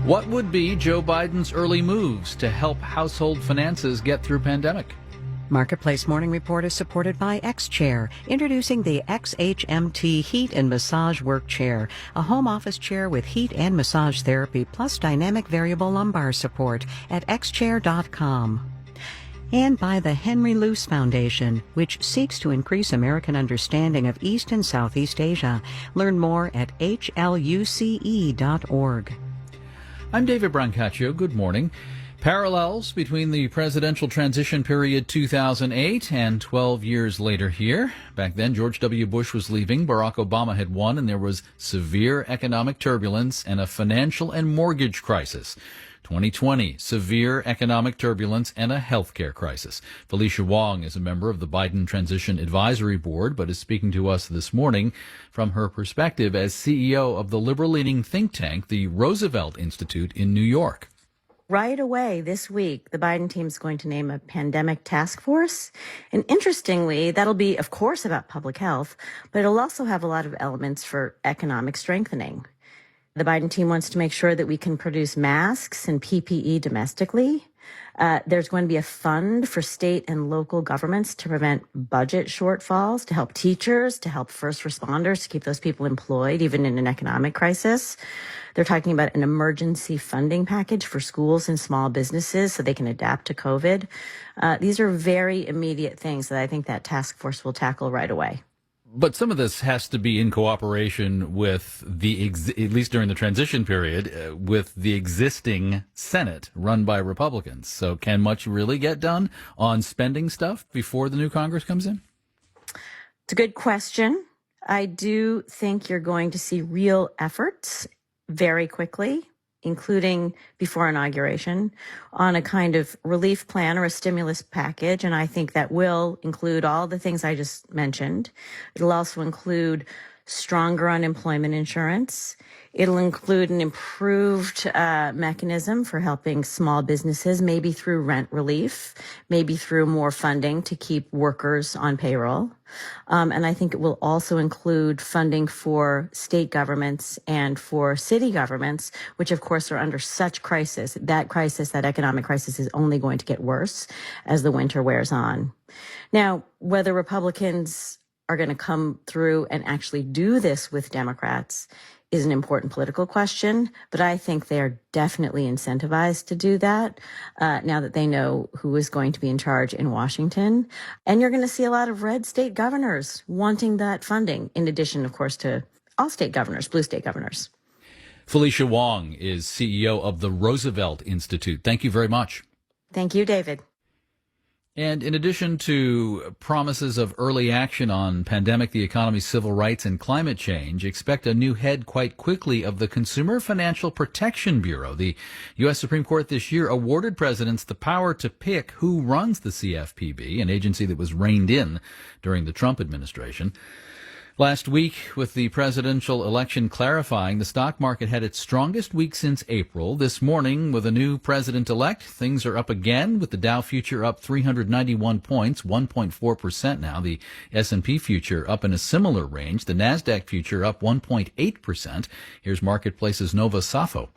What would be Joe Biden's early moves to help household finances get through pandemic? Marketplace Morning Report is supported by X-Chair, introducing the XHMT Heat and Massage Work Chair, a home office chair with heat and massage therapy plus dynamic variable lumbar support at xchair.com. And by the Henry Luce Foundation, which seeks to increase American understanding of East and Southeast Asia. Learn more at hluce.org. I'm David Brancaccio. Good morning. Parallels between the presidential transition period 2008 and 12 years later here. Back then, George W. Bush was leaving, Barack Obama had won, and there was severe economic turbulence and a financial and mortgage crisis. 2020, severe economic turbulence and a healthcare crisis. Felicia Wong is a member of the Biden Transition Advisory Board, but is speaking to us this morning from her perspective as CEO of the liberal-leaning think tank, the Roosevelt Institute in New York. Right away this week, the Biden team is going to name a pandemic task force. And interestingly, that'll be, of course, about public health, but it'll also have a lot of elements for economic strengthening. The Biden team wants to make sure that we can produce masks and PPE domestically. There's going to be a fund for state and local governments to prevent budget shortfalls, to help teachers, to help first responders, to keep those people employed, even in an economic crisis. They're talking about an emergency funding package for schools and small businesses so they can adapt to COVID. These are very immediate things that I think that task force will tackle right away. But some of this has to be in cooperation with at least during the transition period, with the existing Senate run by Republicans. So can much really get done on spending stuff before the new Congress comes in? It's a good question. I do think you're going to see real efforts very quickly, including before inauguration, on a kind of relief plan or a stimulus package. And I think that will include all the things I just mentioned. It'll also include stronger unemployment insurance. It'll include an improved mechanism for helping small businesses, maybe through rent relief, maybe through more funding to keep workers on payroll. And I think it will also include funding for state governments and for city governments, which of course are under such crisis. That economic crisis is only going to get worse as the winter wears on. Now, whether Republicans are going to come through and actually do this with Democrats is an important political question, but I think they are definitely incentivized to do that now that they know who is going to be in charge in Washington. And you're going to see a lot of red state governors wanting that funding, in addition, of course, to all state governors, blue state governors. Felicia Wong is CEO of the Roosevelt Institute. Thank you very much. Thank you, David. And in addition to promises of early action on pandemic, the economy, civil rights, and climate change, expect a new head quite quickly of the Consumer Financial Protection Bureau. The U.S. Supreme Court this year awarded presidents the power to pick who runs the CFPB, an agency that was reined in during the Trump administration. Last week, with the presidential election clarifying, the stock market had its strongest week since April. This morning, with a new president-elect, things are up again, with the Dow future up 391 points, 1.4% now. The S&P future up in a similar range. The Nasdaq future up 1.8%. Here's Marketplace's Nova Safo.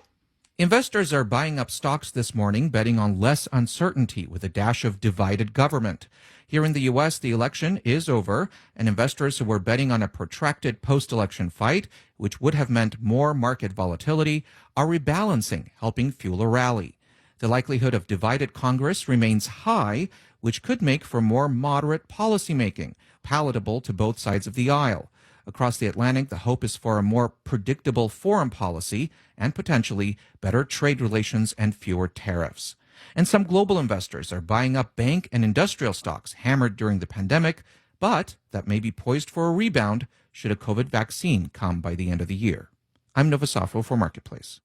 Investors are buying up stocks this morning, betting on less uncertainty with a dash of divided government. Here in the U.S., the election is over, and investors who were betting on a protracted post-election fight, which would have meant more market volatility, are rebalancing, helping fuel a rally. The likelihood of divided Congress remains high, which could make for more moderate policymaking, palatable to both sides of the aisle. Across the Atlantic, the hope is for a more predictable foreign policy and potentially better trade relations and fewer tariffs. And some global investors are buying up bank and industrial stocks hammered during the pandemic, but that may be poised for a rebound should a COVID vaccine come by the end of the year. I'm Nova Safo for Marketplace.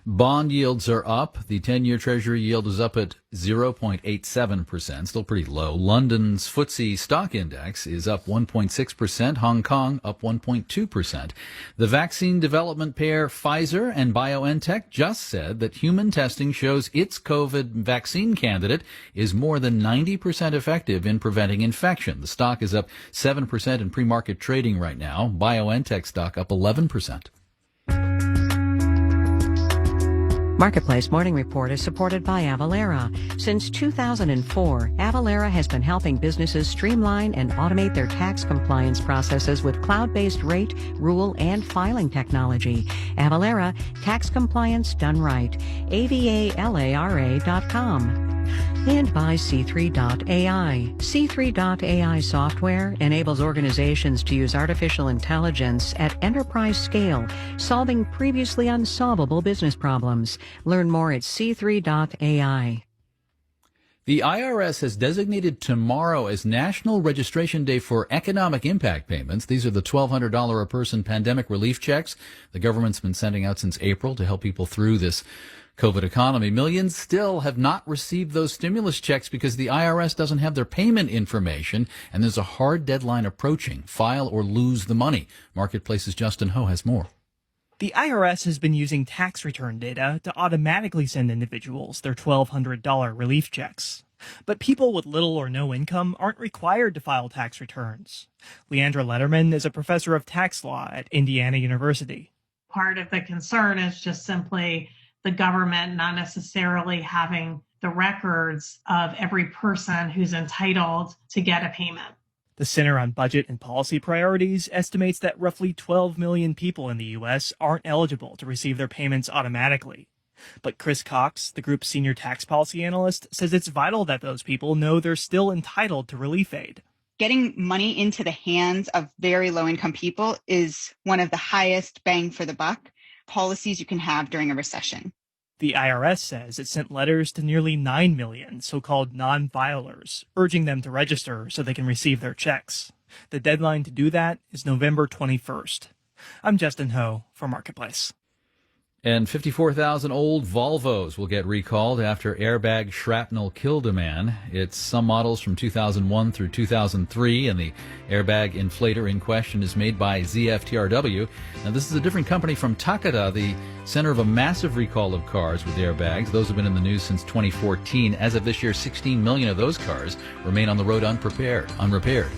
Bond yields are up. The 10-year Treasury yield is up at 0.87%, still pretty low. London's FTSE stock index is up 1.6%. Hong Kong up 1.2%. The vaccine development pair Pfizer and BioNTech just said that human testing shows its COVID vaccine candidate is more than 90% effective in preventing infection. The stock is up 7% in pre-market trading right now. BioNTech stock up 11%. Marketplace Morning Report is supported by Avalara. Since 2004, Avalara has been helping businesses streamline and automate their tax compliance processes with cloud-based rate, rule, and filing technology. Avalara, tax compliance done right. avalara.com. And by C3.ai. C3.ai software enables organizations to use artificial intelligence at enterprise scale, solving previously unsolvable business problems. Learn more at C3.ai. The IRS has designated tomorrow as National Registration Day for Economic Impact Payments. These are the $1,200 a person pandemic relief checks the government's been sending out since April to help people through this COVID economy. Millions still have not received those stimulus checks because the IRS doesn't have their payment information, and there's a hard deadline approaching. File or lose the money. Marketplace's Justin Ho has more. The IRS has been using tax return data to automatically send individuals their $1,200 relief checks. But people with little or no income aren't required to file tax returns. Leandra Letterman is a professor of tax law at Indiana University. Part of the concern is just simply the government not necessarily having the records of every person who's entitled to get a payment. The Center on Budget and Policy Priorities estimates that roughly 12 million people in the U.S. aren't eligible to receive their payments automatically. But Chris Cox, the group's senior tax policy analyst, says it's vital that those people know they're still entitled to relief aid. Getting money into the hands of very low-income people is one of the highest bang for the buck policies you can have during a recession. The IRS says it sent letters to nearly 9 million so-called non-filers, urging them to register so they can receive their checks. The deadline to do that is November 21st. I'm Justin Ho for Marketplace. And 54,000 old Volvos will get recalled after airbag shrapnel killed a man. It's some models from 2001 through 2003, and the airbag inflator in question is made by ZFTRW. Now, this is a different company from Takata, the center of a massive recall of cars with airbags. Those have been in the news since 2014. As of this year, 16 million of those cars remain on the road unrepaired.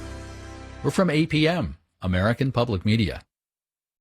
We're from APM, American Public Media.